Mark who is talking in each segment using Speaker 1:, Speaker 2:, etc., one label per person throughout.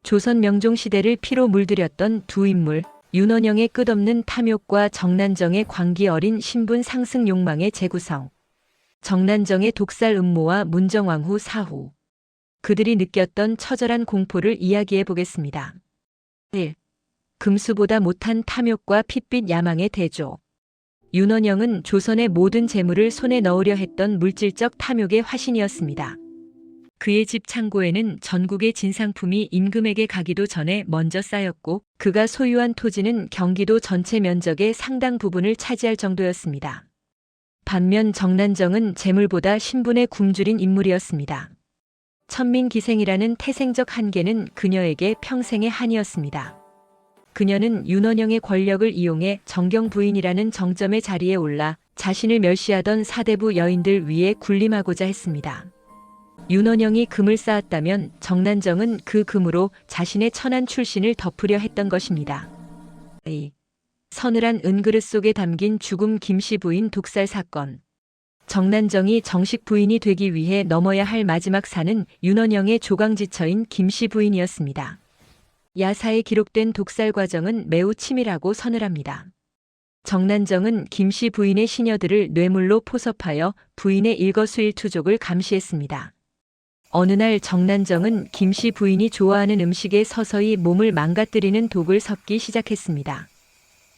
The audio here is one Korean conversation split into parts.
Speaker 1: 조선 명종시대를 피로 물들였던 두 인물, 윤원영의 끝없는 탐욕과 정난정의 광기 어린 신분 상승 욕망의 재구성. 정난정의 독살 음모와 문정왕후 사후. 그들이 느꼈던 처절한 공포를 이야기해 보겠습니다. 1. 금수보다 못한 탐욕과 핏빛 야망의 대조. 윤원영은 조선의 모든 재물을 손에 넣으려 했던 물질적 탐욕의 화신이었습니다. 그의 집 창고에는 전국의 진상품이 임금에게 가기도 전에 먼저 쌓였고 그가 소유한 토지는 경기도 전체 면적의 상당 부분을 차지할 정도였습니다. 반면 정난정은 재물보다 신분에 굶주린 인물이었습니다. 천민기생이라는 태생적 한계는 그녀에게 평생의 한이었습니다. 그녀는 윤원영의 권력을 이용해 정경 부인이라는 정점의 자리에 올라 자신을 멸시하던 사대부 여인들 위에 군림하고자 했습니다. 윤원영이 금을 쌓았다면 정난정은 그 금으로 자신의 천한 출신을 덮으려 했던 것입니다. 서늘한 은그릇 속에 담긴 죽음 김씨 부인 독살 사건. 정난정이 정식 부인이 되기 위해 넘어야 할 마지막 산은 윤원영의 조강지처인 김씨 부인이었습니다. 야사에 기록된 독살 과정은 매우 치밀하고 서늘합니다. 정난정은 김씨 부인의 시녀들을 뇌물로 포섭하여 부인의 일거수일투족을 감시했습니다. 어느 날 정난정은 김씨 부인이 좋아하는 음식에 서서히 몸을 망가뜨리는 독을 섞기 시작했습니다.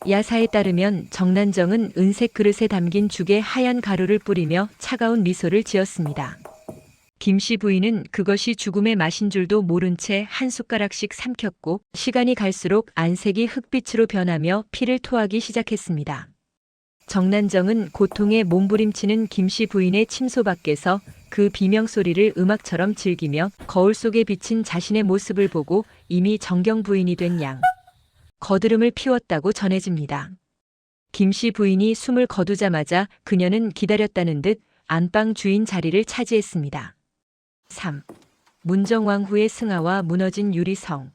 Speaker 1: 야사에 따르면 정난정은 은색 그릇에 담긴 죽에 하얀 가루를 뿌리며 차가운 미소를 지었습니다. 김씨 부인은 그것이 죽음의 맛인 줄도 모른 채 한 숟가락씩 삼켰고 시간이 갈수록 안색이 흑빛으로 변하며 피를 토하기 시작했습니다. 정난정은 고통에 몸부림치는 김씨 부인의 침소 밖에서 그 비명소리를 음악처럼 즐기며 거울 속에 비친 자신의 모습을 보고 이미 정경 부인이 된 양 거드름을 피웠다고 전해집니다. 김씨 부인이 숨을 거두자마자 그녀는 기다렸다는 듯 안방 주인 자리를 차지했습니다. 3. 문정왕후의 승하와 무너진 유리성.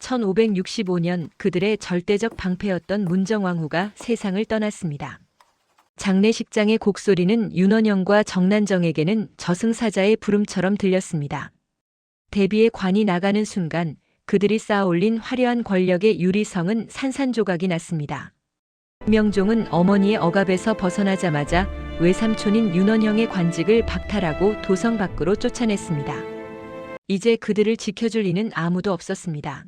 Speaker 1: 1565년 그들의 절대적 방패였던 문정왕후가 세상을 떠났습니다. 장례식장의 곡소리는 윤원영과 정난정에게는 저승사자의 부름처럼 들렸습니다. 대비의 관이 나가는 순간 그들이 쌓아올린 화려한 권력의 유리성은 산산조각이 났습니다. 명종은 어머니의 억압에서 벗어나자마자 외삼촌인 윤원영의 관직을 박탈하고 도성 밖으로 쫓아냈습니다. 이제 그들을 지켜줄 이는 아무도 없었습니다.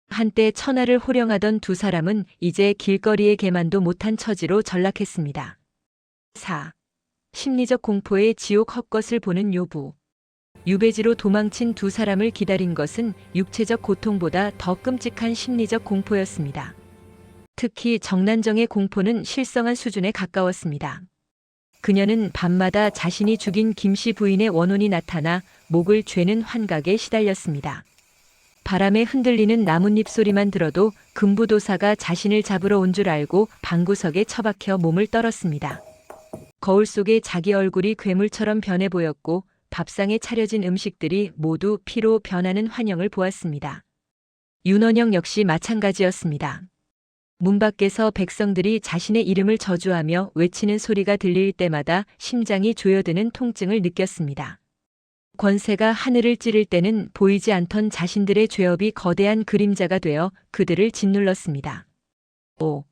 Speaker 1: 한때 천하를 호령하던 두 사람은 이제 길거리의 개만도 못한 처지로 전락했습니다. 4. 심리적 공포의 지옥 헛것을 보는 요부. 유배지로 도망친 두 사람을 기다린 것은 육체적 고통보다 더 끔찍한 심리적 공포였습니다. 특히 정난정의 공포는 실성한 수준에 가까웠습니다. 그녀는 밤마다 자신이 죽인 김씨 부인의 원혼이 나타나 목을 죄는 환각에 시달렸습니다. 바람에 흔들리는 나뭇잎 소리만 들어도 금부도사가 자신을 잡으러 온 줄 알고 방구석에 처박혀 몸을 떨었습니다. 거울 속에 자기 얼굴이 괴물처럼 변해 보였고 밥상에 차려진 음식들이 모두 피로 변하는 환영을 보았습니다. 윤원영 역시 마찬가지였습니다. 문 밖에서 백성들이 자신의 이름을 저주하며 외치는 소리가 들릴 때마다 심장이 조여드는 통증을 느꼈습니다. 권세가 하늘을 찌를 때는 보이지 않던 자신들의 죄업이 거대한 그림자가 되어 그들을 짓눌렀습니다. 5.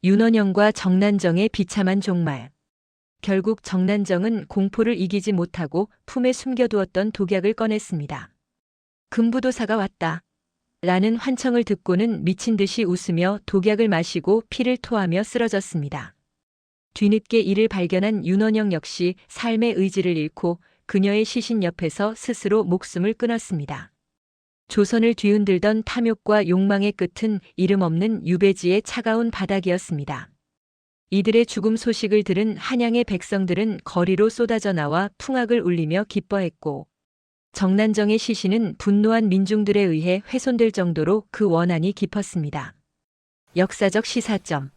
Speaker 1: 윤원영과 정난정의 비참한 종말. 결국 정난정은 공포를 이기지 못하고 품에 숨겨두었던 독약을 꺼냈습니다. 금부도사가 왔다. 라는 환청을 듣고는 미친 듯이 웃으며 독약을 마시고 피를 토하며 쓰러졌습니다. 뒤늦게 이를 발견한 윤원영 역시 삶의 의지를 잃고 그녀의 시신 옆에서 스스로 목숨을 끊었습니다. 조선을 뒤흔들던 탐욕과 욕망의 끝은 이름 없는 유배지의 차가운 바닥이었습니다. 이들의 죽음 소식을 들은 한양의 백성들은 거리로 쏟아져 나와 풍악을 울리며 기뻐했고 정난정의 시신은 분노한 민중들에 의해 훼손될 정도로 그 원한이 깊었습니다. 역사적 시사점.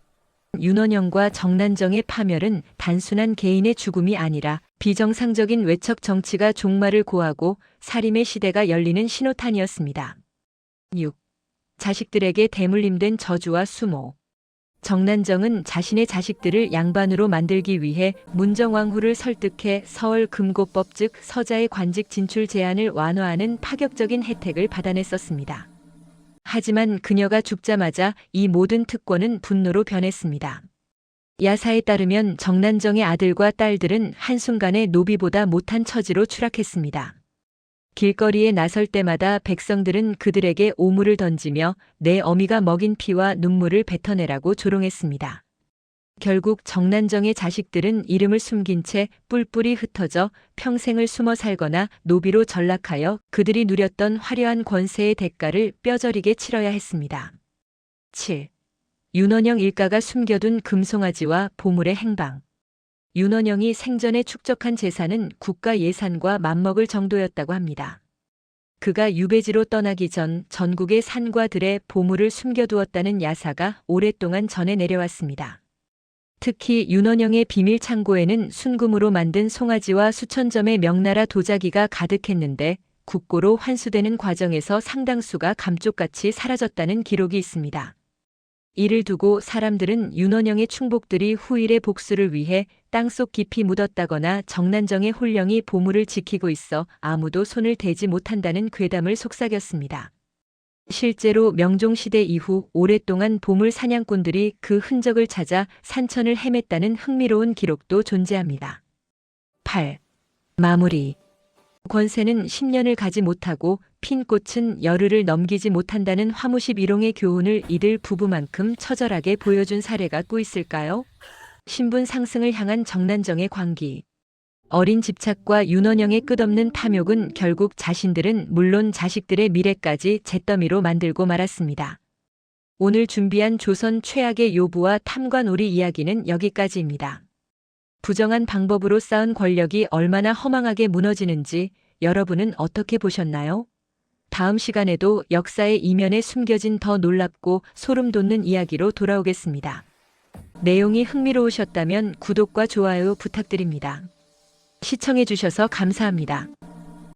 Speaker 1: 윤원영과 정난정의 파멸은 단순한 개인의 죽음이 아니라 비정상적인 외척 정치가 종말을 고하고 살인의 시대가 열리는 신호탄이었습니다. 6. 자식들에게 대물림된 저주와 수모. 정난정은 자신의 자식들을 양반으로 만들기 위해 문정왕후를 설득해 서울 금고법 즉 서자의 관직 진출 제한을 완화하는 파격적인 혜택을 받아냈었습니다. 하지만 그녀가 죽자마자 이 모든 특권은 분노로 변했습니다. 야사에 따르면 정난정의 아들과 딸들은 한순간에 노비보다 못한 처지로 추락했습니다. 길거리에 나설 때마다 백성들은 그들에게 오물을 던지며 내 어미가 먹인 피와 눈물을 뱉어내라고 조롱했습니다. 결국 정난정의 자식들은 이름을 숨긴 채 뿔뿔이 흩어져 평생을 숨어 살거나 노비로 전락하여 그들이 누렸던 화려한 권세의 대가를 뼈저리게 치러야 했습니다. 7. 윤원영 일가가 숨겨둔 금송아지와 보물의 행방. 윤원영이 생전에 축적한 재산은 국가 예산과 맞먹을 정도였다고 합니다. 그가 유배지로 떠나기 전 전국의 산과 들에 보물을 숨겨두었다는 야사가 오랫동안 전해 내려왔습니다. 특히 윤원영의 비밀 창고에는 순금으로 만든 송아지와 수천 점의 명나라 도자기가 가득했는데 국고로 환수되는 과정에서 상당수가 감쪽같이 사라졌다는 기록이 있습니다. 이를 두고 사람들은 윤원영의 충복들이 후일의 복수를 위해 땅속 깊이 묻었다거나 정난정의 홀령이 보물을 지키고 있어 아무도 손을 대지 못한다는 괴담을 속삭였습니다. 실제로 명종시대 이후 오랫동안 보물 사냥꾼들이 그 흔적을 찾아 산천을 헤맸다는 흥미로운 기록도 존재합니다. 8. 마무리. 권세는 10년을 가지 못하고 핀 꽃은 열흘을 넘기지 못한다는 화무십 일용의 교훈을 이들 부부만큼 처절하게 보여준 사례가 또 있을까요? 신분 상승을 향한 정난정의 광기. 어린 집착과 윤원영의 끝없는 탐욕은 결국 자신들은 물론 자식들의 미래까지 잿더미로 만들고 말았습니다. 오늘 준비한 조선 최악의 요부와 탐관오리 이야기는 여기까지입니다. 부정한 방법으로 쌓은 권력이 얼마나 허망하게 무너지는지 여러분은 어떻게 보셨나요? 다음 시간에도 역사의 이면에 숨겨진 더 놀랍고 소름 돋는 이야기로 돌아오겠습니다. 내용이 흥미로우셨다면 구독과 좋아요 부탁드립니다. 시청해주셔서 감사합니다.